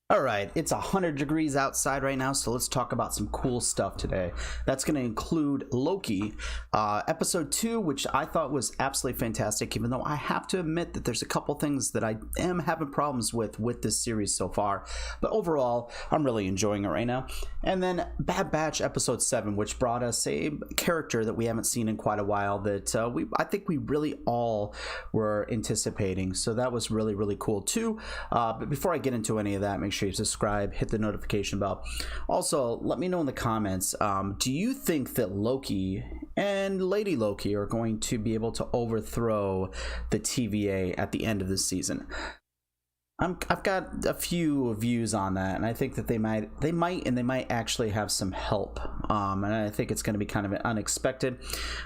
All right, it's 100 degrees outside right now, so let's talk about some cool stuff today. That's going to include Loki, episode 2, which I thought was absolutely fantastic, even though I have to admit that there's a couple things that I am having problems with this series so far. But overall, I'm really enjoying it right now. And then Bad Batch, episode 7, which brought us a character that we haven't seen in quite a while that I think we really all were anticipating. So that was really, really cool too. But before I get into any of that, make sure you subscribe, hit the notification bell. Also, let me know in the comments, do you think that Loki and Lady Loki are going to be able to overthrow the TVA at the end of this season? I've got a few views on that, and I think that they might actually have some help. And I think it's going to be kind of unexpected.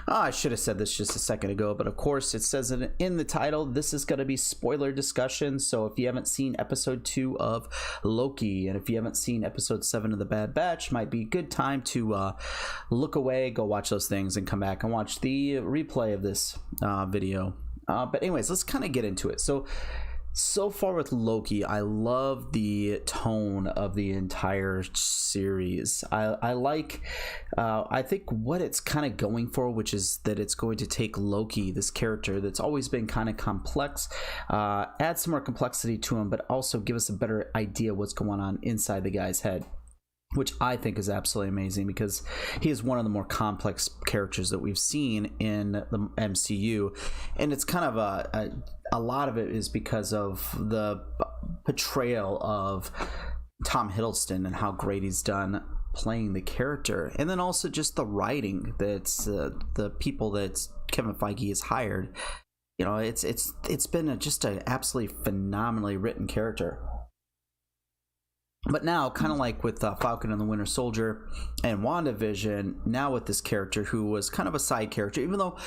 I should have said this just a second ago, but of course it says it in the title. This is going to be spoiler discussion. So if you haven't seen episode 2 of Loki, and if you haven't seen episode 7 of the Bad Batch, might be a good time to look away, go watch those things, and come back and watch the replay of this video. But anyways, let's kind of get into it. So far with Loki, I love the tone of the entire series. I like, I think what it's kind of going for, which is that it's going to take Loki, this character that's always been kind of complex, add some more complexity to him, but also give us a better idea what's going on inside the guy's head, which I think is absolutely amazing because he is one of the more complex characters that we've seen in the MCU. And it's kind of a lot of it is because of the portrayal of Tom Hiddleston and how great he's done playing the character. And then also just the writing that's the people that Kevin Feige has hired. You know, it's been just an absolutely phenomenally written character. But now, kind of like with Falcon and the Winter Soldier and WandaVision, now with this character who was kind of a side character, even though,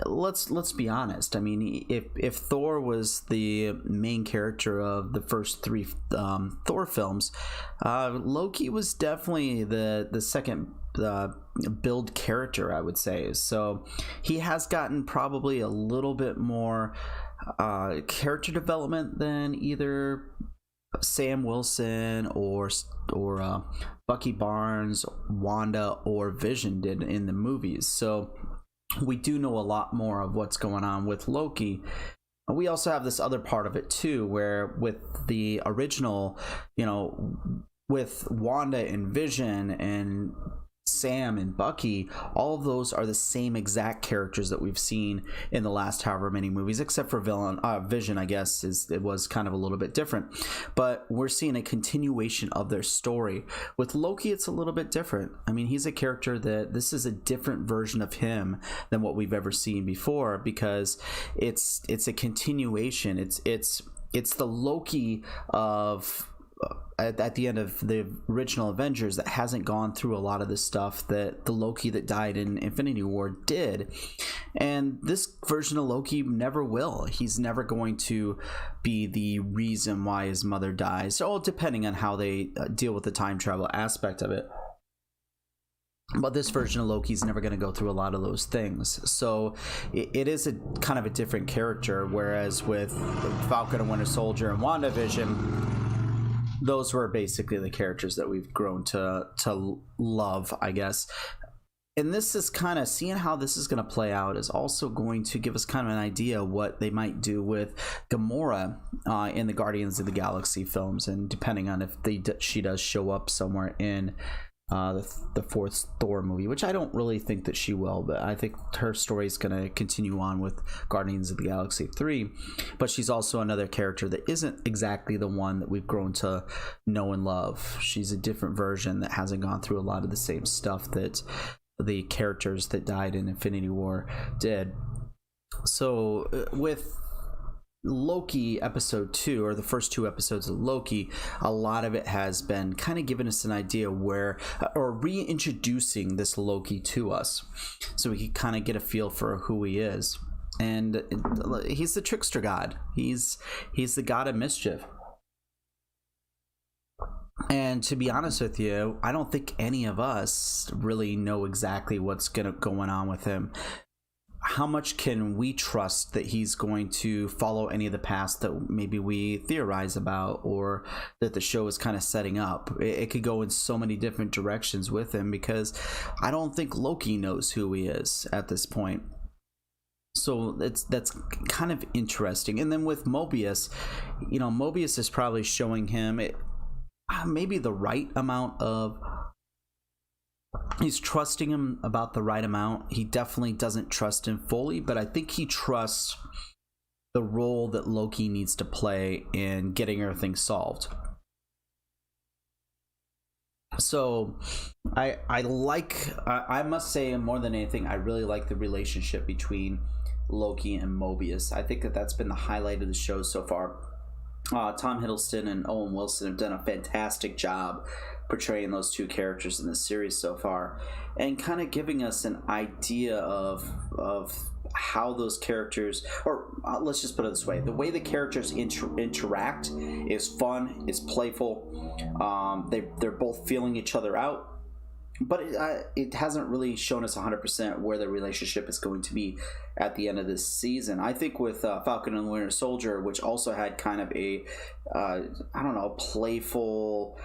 let's be honest, I mean, if Thor was the main character of the first 3 Thor films, Loki was definitely the second build character, I would say. So he has gotten probably a little bit more character development than either Sam Wilson or Bucky Barnes, Wanda, or Vision did in the movies. So we do know a lot more of what's going on with Loki. We also have this other part of it too, where with the original, you know, with Wanda and Vision and Sam and Bucky, all of those are the same exact characters that we've seen in the last however many movies, except for Vision, I guess, it was kind of a little bit different. But we're seeing a continuation of their story. With Loki, it's a little bit different. I mean, he's a character that this is a different version of him than what we've ever seen before, because it's a continuation. It's the Loki of at the end of the original Avengers that hasn't gone through a lot of the stuff that the Loki that died in Infinity War did. And this version of Loki never will. He's never going to be the reason why his mother dies, all depending on how they deal with the time travel aspect of it. But this version of Loki's never going to go through a lot of those things. So it is a kind of a different character, whereas with Falcon and Winter Soldier and WandaVision, those were basically the characters that we've grown to love, I guess. And this is kind of seeing how this is going to play out is also going to give us kind of an idea what they might do with Gamora in the Guardians of the Galaxy films, and depending on if she does show up somewhere in the 4th Thor movie, which I don't really think that she will, but I think her story is going to continue on with Guardians of the Galaxy 3. But she's also another character that isn't exactly the one that we've grown to know and love. She's a different version that hasn't gone through a lot of the same stuff that the characters that died in Infinity War did. So with Loki episode 2, or the first 2 episodes of Loki, a lot of it has been kind of giving us an idea where, or reintroducing this Loki to us, so we can kind of get a feel for who he is. And he's the trickster god. He's the god of mischief. And to be honest with you, I don't think any of us really know exactly what's going on with him. how much can we trust that he's going to follow any of the paths that maybe we theorize about, or that the show is kind of setting up? It could go in so many different directions with him, because I don't think Loki knows who he is at this point. So that's kind of interesting. And then with Mobius, Mobius is probably showing him maybe the right amount of, he's trusting him about the right amount. He definitely doesn't trust him fully, but I think he trusts the role that Loki needs to play in getting everything solved. So I must say, more than anything, I really like the relationship between Loki and Mobius. I think that's been the highlight of the show so far. Tom Hiddleston and Owen Wilson have done a fantastic job portraying those two characters in this series so far, and kind of giving us an idea of how those characters, or let's just put it this way, the way the characters interact is fun, is playful. They're both feeling each other out, but it hasn't really shown us 100% where the relationship is going to be at the end of this season. I think with Falcon and the Winter Soldier, which also had kind of a playful,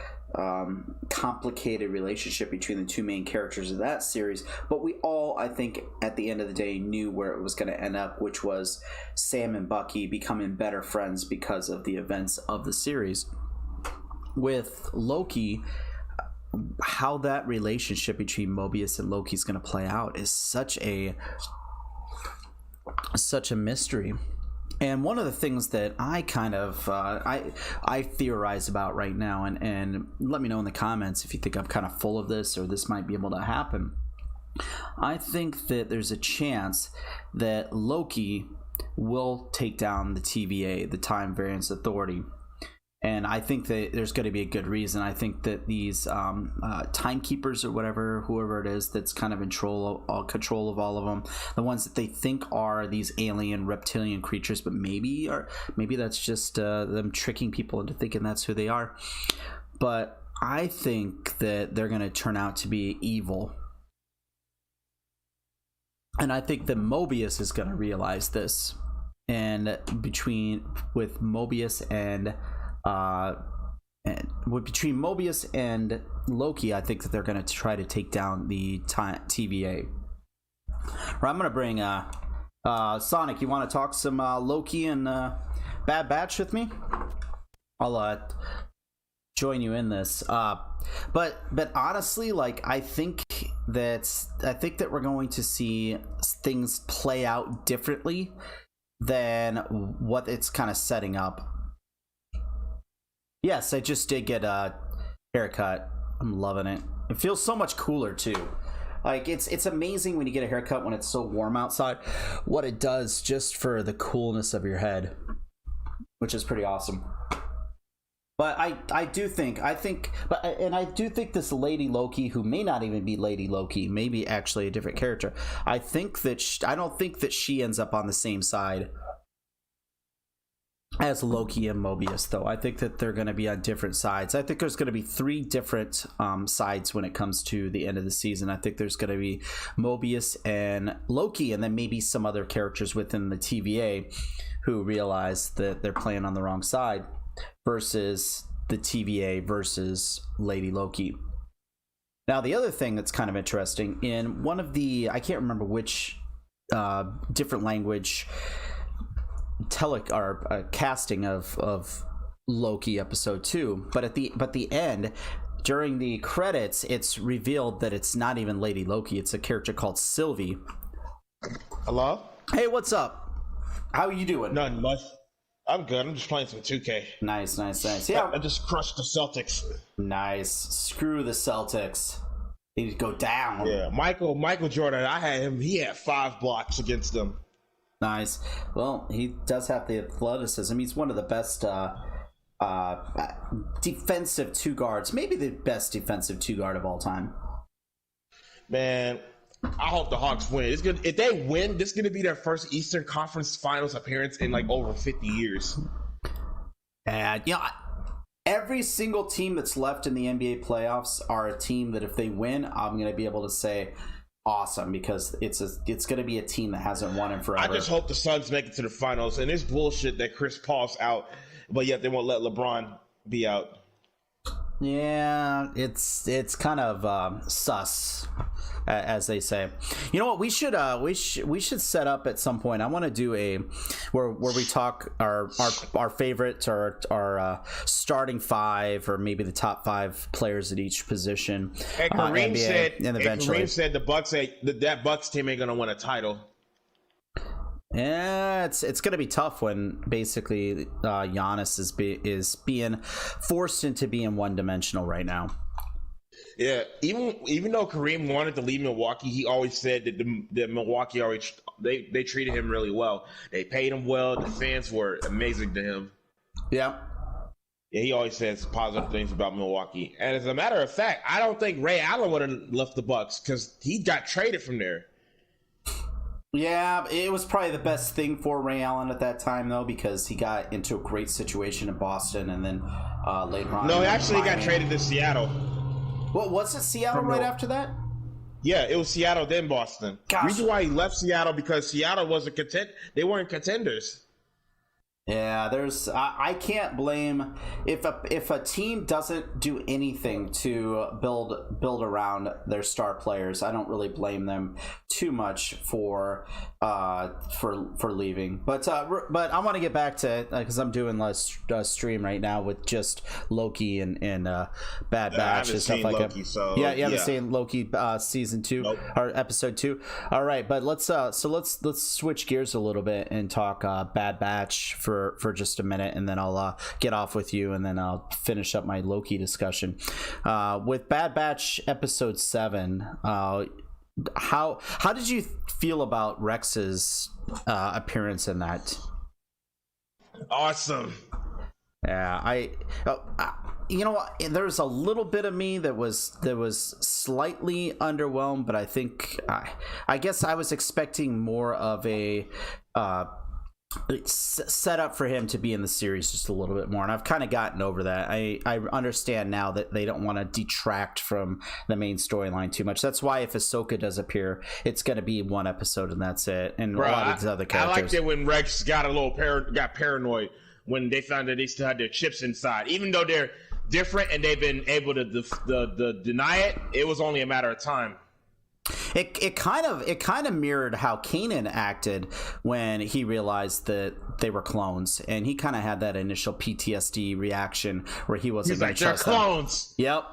complicated relationship between the two main characters of that series, but we all, I think, at the end of the day, knew where it was going to end up, which was Sam and Bucky becoming better friends because of the events of the series. With Loki, how that relationship between Mobius and Loki is going to play out is such a mystery. And one of the things that I kind of I theorize about right now, and let me know in the comments if you think I'm kind of full of this, or this might be able to happen. I think that there's a chance that Loki will take down the TVA, the Time Variance Authority. And I think that there's going to be a good reason. I think that these timekeepers, or whoever it is that's kind of in control of all of them, the ones that they think are these alien reptilian creatures, but maybe that's just them tricking people into thinking that's who they are. But I think that they're going to turn out to be evil. And I think that Mobius is going to realize this. And between Mobius and Loki, I think that they're going to try to take down the TVA. Right, I'm going to bring Sonic. You want to talk some Loki and Bad Batch with me? I'll join you in this. But honestly, like, I think that we're going to see things play out differently than what it's kind of setting up. Yes, I just did get a haircut. I'm loving it. It feels so much cooler too. Like, it's amazing when you get a haircut when it's so warm outside, what it does just for the coolness of your head, which is pretty awesome. But I do think this Lady Loki, who may not even be Lady Loki, maybe actually a different character. I don't think that she ends up on the same side as Loki and Mobius, though. I think that they're going to be on different sides. I think there's going to be 3 different sides when it comes to the end of the season. I think there's going to be Mobius and Loki, and then maybe some other characters within the TVA who realize that they're playing on the wrong side, versus the TVA versus Lady Loki. Now, the other thing that's kind of interesting, in one of the, I can't remember which different language casting of Loki episode 2, but at the end, during the credits, it's revealed that it's not even Lady Loki. It's a character called Sylvie. Hello? Hey, what's up? How are you doing? Nothing much. I'm good. I'm just playing some 2K. Nice. Yeah, I just crushed the Celtics. Nice. Screw the Celtics. They need to go down. Yeah, Michael Jordan. I had him. He had 5 blocks against them. Nice. Well, he does have the athleticism. He's one of the best defensive 2 guards, maybe the best defensive 2 guard of all time. Man, I hope the Hawks win. It's good if they win. This is going to be their first Eastern Conference Finals appearance in like over 50 years. And every single team that's left in the NBA playoffs are a team that if they win, I'm going to be able to say, awesome because it's going to be a team that hasn't won in forever. I just hope the Suns make it to the finals. And it's bullshit that Chris Paul's out, but yet they won't let LeBron be out. Yeah, it's kind of sus, as they say. You know what? We should set up at some point. I want to do where we talk our favorites, or our starting five, or maybe the top five players at each position. And Kareem NBA, said the Bucks that Bucks team ain't gonna win a title. Yeah, it's going to be tough when basically Giannis is being forced into being one-dimensional right now. Yeah, even though Kareem wanted to leave Milwaukee, he always said that the Milwaukee always they treated him really well. They paid him well. The fans were amazing to him. Yeah. Yeah, he always says positive things about Milwaukee. And as a matter of fact, I don't think Ray Allen would have left the Bucks because he got traded from there. Yeah, it was probably the best thing for Ray Allen at that time, though, because he got into a great situation in Boston, and then later on... No, he actually got traded to Seattle. What, was it Seattle right after that? Yeah, it was Seattle, then Boston. Gosh. The reason why he left Seattle, because Seattle wasn't they weren't contenders. Yeah, I can't blame if a team doesn't do anything to build around their star players. I don't really blame them too much for leaving. But I want to get back to, because I'm doing a stream right now with just Loki and Bad Batch and stuff like Loki, that. So, yeah, you haven't seen Loki season 2 nope. or episode 2. All right, but let's switch gears a little bit and talk Bad Batch for just a minute, and then I'll get off with you, and then I'll finish up my Loki discussion. With Bad Batch episode 7, how did you feel about Rex's appearance in that? Awesome. Yeah, you know, there's a little bit of me that was slightly underwhelmed, but I think I guess I was expecting more of a set up for him to be in the series just a little bit more, and I've kind of gotten over that. I understand now that they don't want to detract from the main storyline too much. That's why if Ahsoka does appear, it's going to be one episode and that's it. And a lot of these other characters. I liked it when Rex got a little got paranoid when they found that they still had their chips inside, even though they're different and they've been able to deny it. It was only a matter of time. It kind of mirrored how Kanan acted when he realized that they were clones, and he kind of had that initial PTSD reaction where he wasn't going to trust them. They're clones. Yep.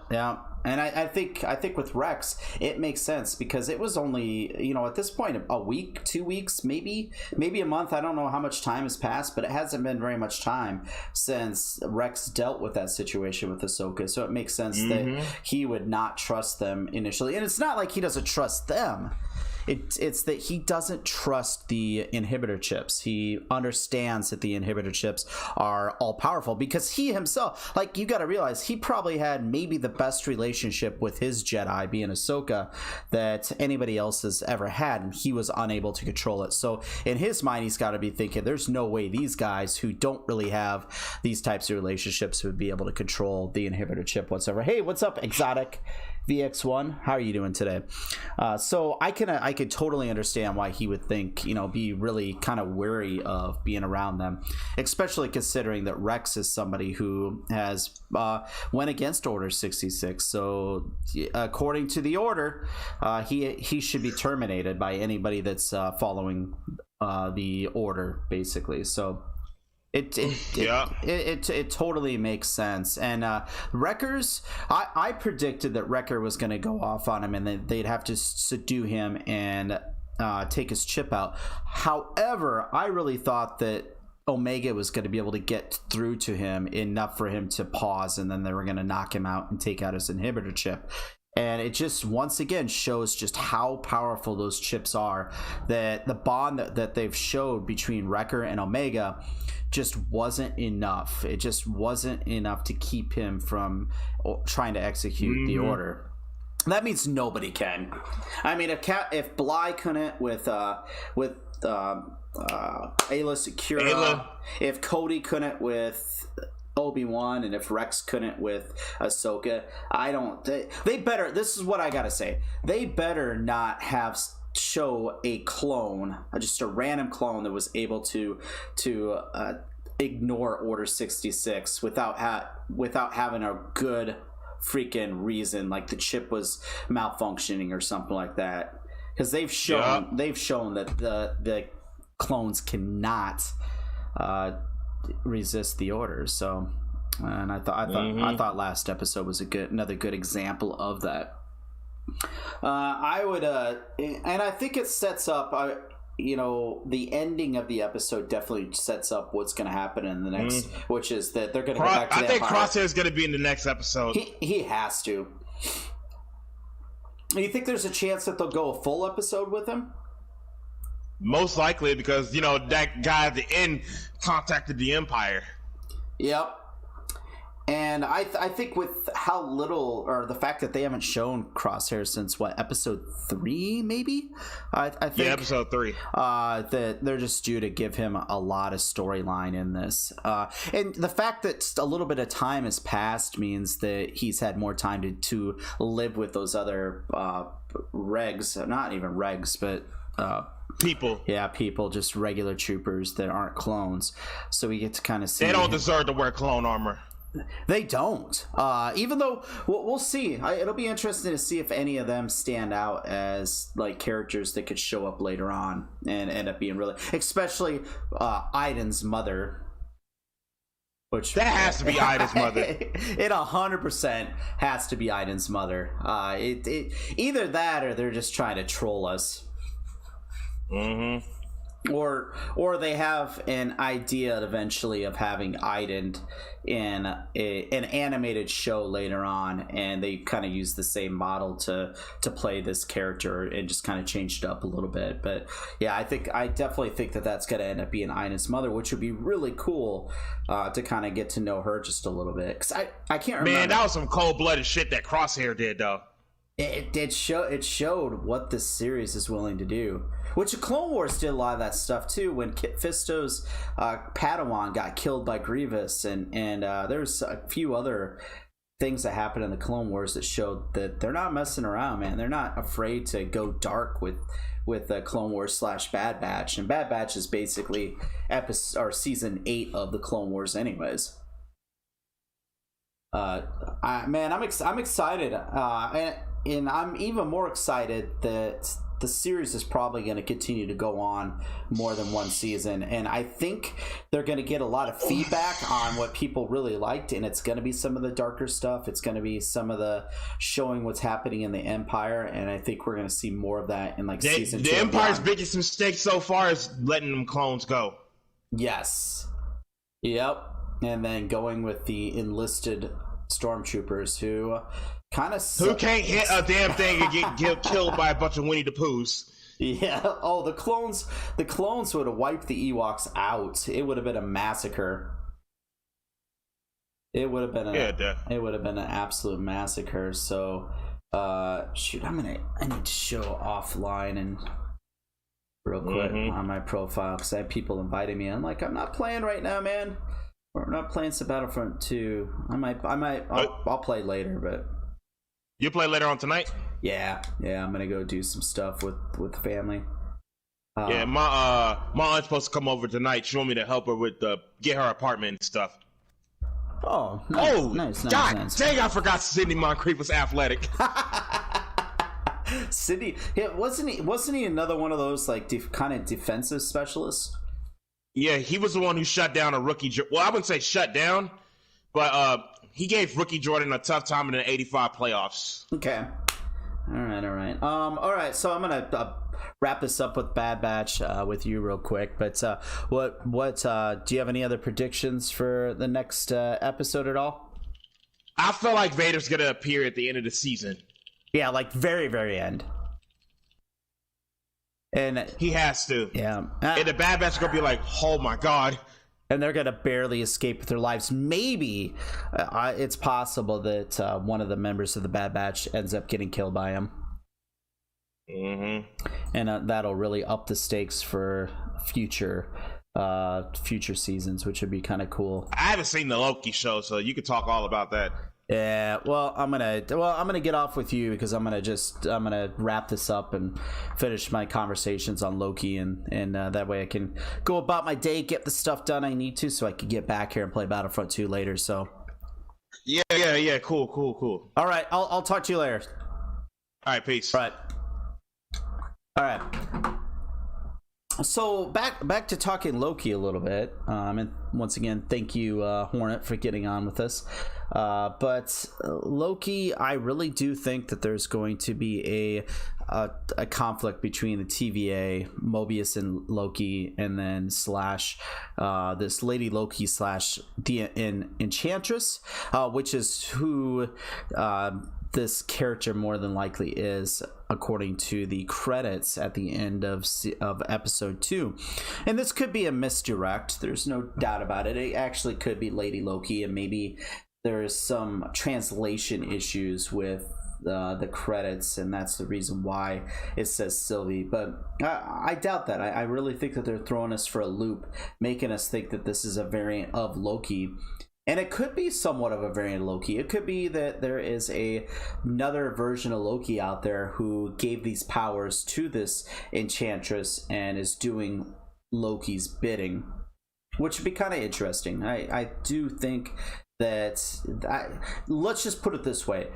And I think with Rex, it makes sense because it was only, you know, at this point a week, 2 weeks, maybe a month. I don't know how much time has passed, but it hasn't been very much time since Rex dealt with that situation with Ahsoka. So it makes sense that he would not trust them initially. And it's not like he doesn't trust them. It's that he doesn't trust the inhibitor chips. He understands that the inhibitor chips are all powerful because he himself, like, you got to realize, he probably had maybe the best relationship with his Jedi, being Ahsoka, that anybody else has ever had, and he was unable to control it. So in his mind, he's got to be thinking, there's no way these guys who don't really have these types of relationships would be able to control the inhibitor chip whatsoever. Hey, what's up, Exotic VX1? How are you doing today? So I could totally understand why he would think, you know, be really kind of wary of being around them, especially considering that Rex is somebody who has went against Order 66. So according to the Order, he should be terminated by anybody that's following the Order, basically. So It totally makes sense. And Wrecker's, I predicted that Wrecker was going to go off on him and they'd have to subdue him and take his chip out. However, I really thought that Omega was going to be able to get through to him enough for him to pause, and then they were going to knock him out and take out his inhibitor chip. And it just once again shows just how powerful those chips are, that the bond that they've showed between Wrecker and Omega just wasn't enough. It just wasn't enough to keep him from trying to execute the Order. That means nobody can. I mean, if Bly couldn't with Ayla Secura, if Cody couldn't with Obi-Wan and if Rex couldn't with Ahsoka, they better, this is what I gotta say, they better not have show a clone, just a random clone that was able to ignore Order 66 without having a good freaking reason, like the chip was malfunctioning or something like that, because they've shown that the clones cannot resist the orders. So, and I thought last episode was another good example of that. I would and I think it sets up the ending of the episode definitely sets up what's going to happen in the next, which is that they're going to go back to the Empire. I think Crosshair is going to be in the next episode. He has to. You think there's a chance that they'll go a full episode with him? Most likely, because that guy at the end contacted the Empire. Yep. And I think with how little, or the fact that they haven't shown Crosshair since episode 3, maybe? I think episode 3. That they're just due to give him a lot of storyline in this. And the fact that a little bit of time has passed means that he's had more time to live with those other regs, not even regs, but people. Yeah, people, just regular troopers that aren't clones. So we get to kind of see. They don't deserve to wear clone armor. They don't. Even though we'll see. It'll be interesting to see if any of them stand out as like characters that could show up later on and end up being really, especially Aiden's mother. Which that has to be Aiden's mother. It 100% has to be Aiden's mother. It either that or they're just trying to troll us. Mm-hmm. Or they have an idea eventually of having Aiden in an animated show later on, and they kind of use the same model to play this character and just kind of changed it up a little bit. But yeah, I definitely think that's going to end up being Aiden's mother, which would be really cool to kind of get to know her just a little bit. Because I can't remember. Man, that was some cold-blooded shit that Crosshair did, though. It showed what this series is willing to do, which the Clone Wars did a lot of that stuff too. When Kit Fisto's Padawan got killed by Grievous, and there's a few other things that happened in the Clone Wars that showed that they're not messing around, man. They're not afraid to go dark with the Clone Wars / Bad Batch, and Bad Batch is basically season 8 of the Clone Wars, anyways. I'm excited, and I'm even more excited that the series is probably going to continue to go on more than one season, and I think they're going to get a lot of feedback on what people really liked, and it's going to be some of the darker stuff. It's going to be some of the showing what's happening in the Empire, and I think we're going to see more of that in season 2. The Empire's biggest mistake so far is letting them clones go. Yes. Yep. And then going with the enlisted stormtroopers who can't hit a damn thing and get killed by a bunch of Winnie the Poohs. Yeah. Oh, the clones would have wiped the Ewoks out. It would have been a massacre. It would have been an absolute massacre. So shoot, I need to show offline and real quick on my profile, because I have people inviting me. I'm like, I'm not playing right now, man. We're not playing some Battlefront 2. I'll play later, but you play later on tonight? Yeah. I'm gonna go do some stuff with the family. Yeah, my aunt's supposed to come over tonight. She want me to help her with get her apartment and stuff. Oh, nice. God dang! I forgot Sidney Moncrief was athletic. Sidney, yeah, wasn't he another one of those kind of defensive specialists? Yeah, he was the one who shut down a rookie. Well, I wouldn't say shut down, but he gave rookie Jordan a tough time in the '85 playoffs. Okay. All right. All right. So I'm gonna wrap this up with Bad Batch with you real quick. But what do you have any other predictions for the next episode at all? I feel like Vader's gonna appear at the end of the season. Yeah, very, very end. And he has to. Yeah. And the Bad Batch are going to be like, oh my God. And they're going to barely escape with their lives. Maybe it's possible that one of the members of the Bad Batch ends up getting killed by him. Mm-hmm. And that'll really up the stakes for future future seasons, which would be kind of cool. I haven't seen the Loki show, so you could talk all about that. Yeah, well, I'm gonna get off with you because I'm gonna wrap this up and finish my conversations on Loki, and that way I can go about my day, get the stuff done I need to, so I can get back here and play Battlefront 2 later. So yeah, cool. All right, I'll talk to you later. All right, peace. All right. So back to talking Loki a little bit, and once again, thank you, Hornet, for getting on with us. But Loki, I really do think that there's going to be a conflict between the TVA, Mobius and Loki, and then slash this Lady Loki slash the Enchantress, which is who this character more than likely is, according to the credits at the end of episode 2. And this could be a misdirect, there's no doubt about it. It actually could be Lady Loki, and maybe there's some translation issues with the credits, and that's the reason why it says Sylvie. But I doubt that. I really think that they're throwing us for a loop, making us think that this is a variant of Loki. And it could be somewhat of a variant of Loki. It could be that there is another version of Loki out there who gave these powers to this Enchantress and is doing Loki's bidding, which would be kind of interesting. I do think that let's just put it this way.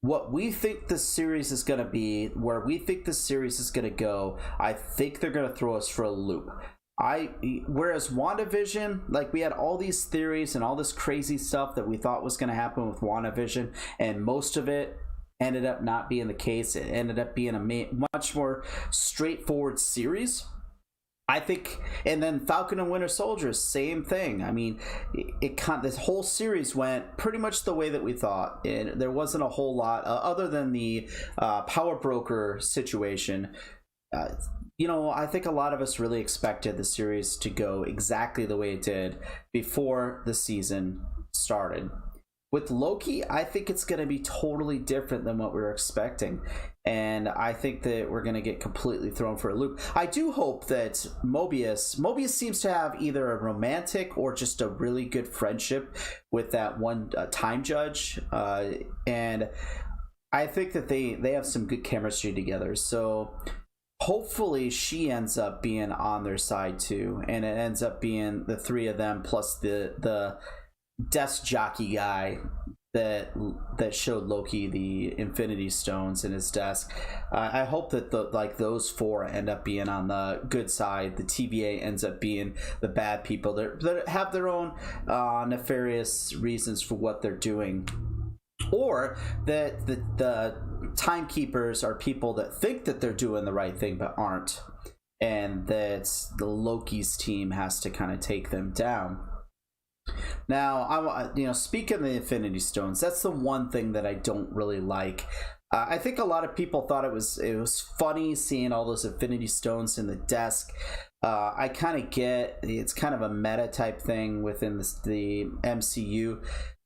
What we think this series is going to be, where we think this series is going to go, I think they're going to throw us for a loop. Whereas WandaVision, like, we had all these theories and all this crazy stuff that we thought was going to happen with WandaVision, and most of it ended up not being the case. It ended up being a much more straightforward series, I think. And then Falcon and Winter Soldier, same thing. I mean, this whole series went pretty much the way that we thought, and there wasn't a whole lot other than the power broker situation. I think a lot of us really expected the series to go exactly the way it did before the season started. With Loki, I think it's going to be totally different than what we were expecting. And I think that we're going to get completely thrown for a loop. I do hope that Mobius seems to have either a romantic or just a really good friendship with that one time judge. And I think that they have some good chemistry together. So hopefully she ends up being on their side too, and it ends up being the three of them plus the desk jockey guy that showed Loki the Infinity Stones in his desk. I hope that those four end up being on the good side. The TVA ends up being the bad people that have their own nefarious reasons for what they're doing, or that the timekeepers are people that think that they're doing the right thing but aren't, and that the Loki's team has to kind of take them down. Now, speaking of the Infinity Stones, that's the one thing that I don't really like. I think a lot of people thought it was funny seeing all those Infinity Stones in the desk. I kind of get it's kind of a meta type thing within the MCU.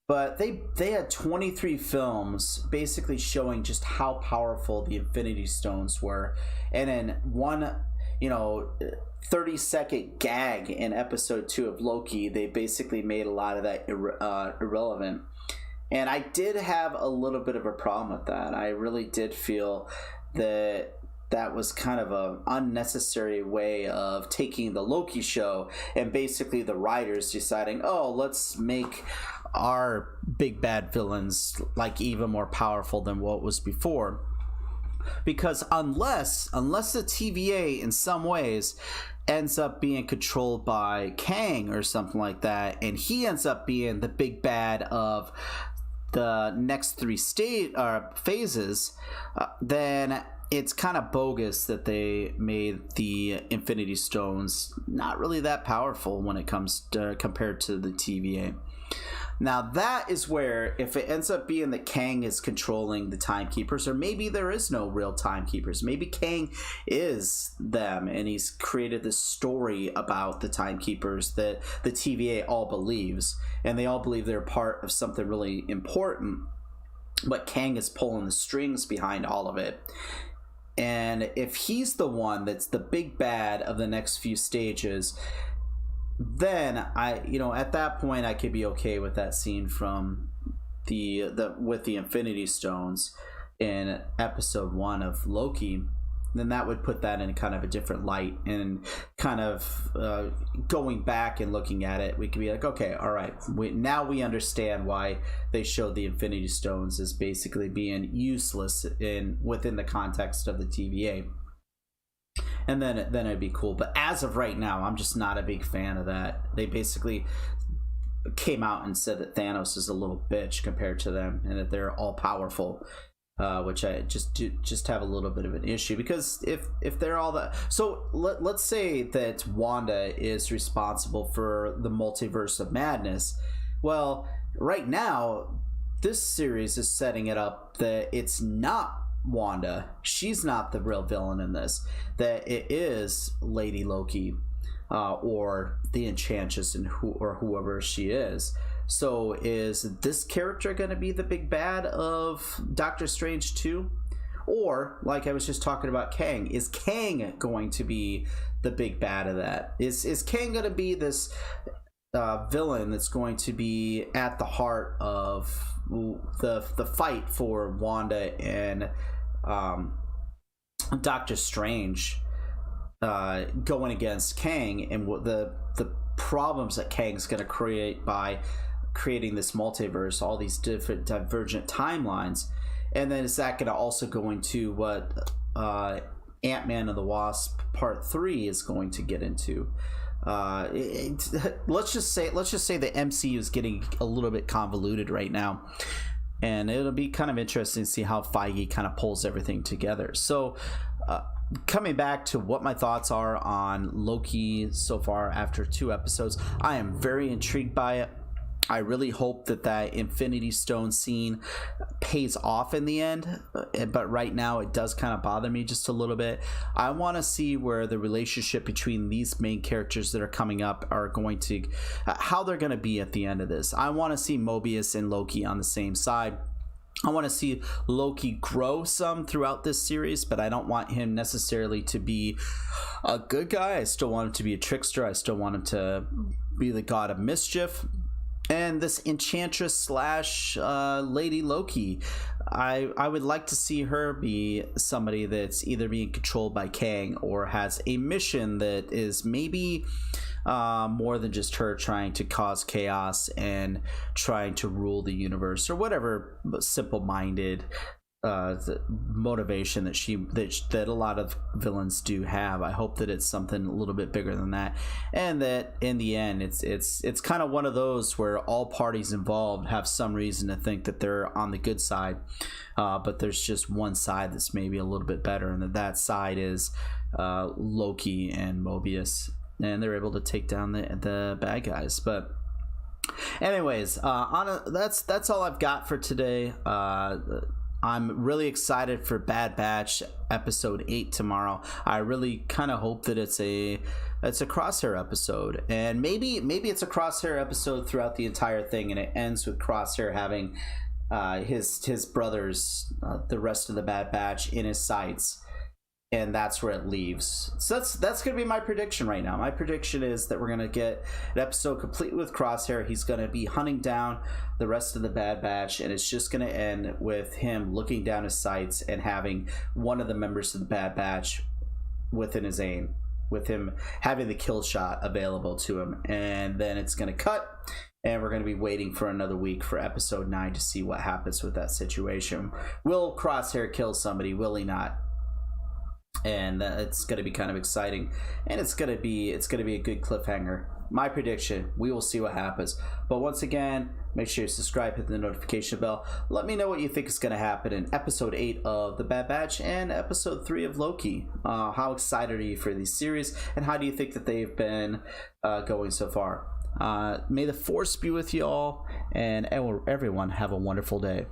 But they had 23 films basically showing just how powerful the Infinity Stones were. And in one, 30-second gag in episode 2 of Loki, they basically made a lot of that irrelevant. And I did have a little bit of a problem with that. I really did feel that was kind of an unnecessary way of taking the Loki show and basically the writers deciding, let's make our big bad villains like even more powerful than what was before. Because unless the TVA in some ways ends up being controlled by Kang or something like that, and he ends up being the big bad of the next 3 phases, then it's kind of bogus that they made the Infinity Stones not really that powerful when it comes to compared to the TVA. Now that is where, if it ends up being that Kang is controlling the timekeepers, or maybe there is no real timekeepers, maybe Kang is them and he's created this story about the timekeepers that the TVA all believes, and they all believe they're part of something really important, but Kang is pulling the strings behind all of it. And if he's the one that's the big bad of the next few stages, then at that point I could be okay with that scene from the with the Infinity Stones in episode 1 of Loki. Then that would put that in kind of a different light, and kind of going back and looking at it, we could be like, okay, all right, now we understand why they showed the Infinity Stones as basically being useless within the context of the TVA. And then it'd be cool. But as of right now, I'm just not a big fan of that. They basically came out and said that Thanos is a little bitch compared to them, and that they're all powerful. Which I just have a little bit of an issue, because if they're all that, so let's say that Wanda is responsible for the multiverse of madness. Well, right now this series is setting it up that it's not Wanda. She's not the real villain in this. That it is Lady Loki, or the Enchantress, and whoever she is. So is this character going to be the big bad of Doctor Strange 2? Or, like I was just talking about Kang, is Kang going to be the big bad of that? Is Kang going to be this villain that's going to be at the heart of the fight for Wanda and Doctor Strange, going against Kang, and what the problems that Kang's going to create by creating this multiverse, all these different divergent timelines? And then is that going to also go into what Ant-Man and the Wasp Part 3 is going to get into? Let's just say the MCU is getting a little bit convoluted right now, and it'll be kind of interesting to see how Feige kind of pulls everything together. So coming back to what my thoughts are on Loki so far after 2 episodes, I am very intrigued by it. I really hope that Infinity Stone scene pays off in the end, but right now it does kind of bother me just a little bit. I want to see where the relationship between these main characters that are coming up are going to, how they're going to be at the end of this. I want to see Mobius and Loki on the same side. I want to see Loki grow some throughout this series, but I don't want him necessarily to be a good guy. I still want him to be a trickster. I still want him to be the god of mischief. And this Enchantress / Lady Loki, I would like to see her be somebody that's either being controlled by Kang or has a mission that is maybe more than just her trying to cause chaos and trying to rule the universe, or whatever simple-minded the motivation that a lot of villains do have. I hope that it's something a little bit bigger than that, and that in the end it's kind of one of those where all parties involved have some reason to think that they're on the good side, but there's just one side that's maybe a little bit better, and that side is Loki and Mobius, and they're able to take down the bad guys. But anyways, that's all I've got for today. I'm really excited for Bad Batch episode 8 tomorrow. I really kind of hope that it's a Crosshair episode, and maybe it's a Crosshair episode throughout the entire thing, and it ends with Crosshair having his brothers, the rest of the Bad Batch, in his sights, and that's where it leaves. So that's gonna be my prediction right now. My prediction is that we're gonna get an episode complete with Crosshair. He's gonna be hunting down the rest of the Bad Batch, and it's just gonna end with him looking down his sights and having one of the members of the Bad Batch within his aim, with him having the kill shot available to him. And then it's gonna cut, and we're going to be waiting for another week for episode 9 to see what happens with that situation. Will Crosshair kill somebody? Will he not? And it's going to be kind of exciting, and it's going to be a good cliffhanger. My prediction: we will see what happens. But once again, make sure you subscribe, hit the notification bell. Let me know what you think is going to happen in episode 8 of the Bad Batch and episode 3 of Loki. How excited are you for these series, and how do you think that they've been going so far? May the force be with you all, and everyone have a wonderful day.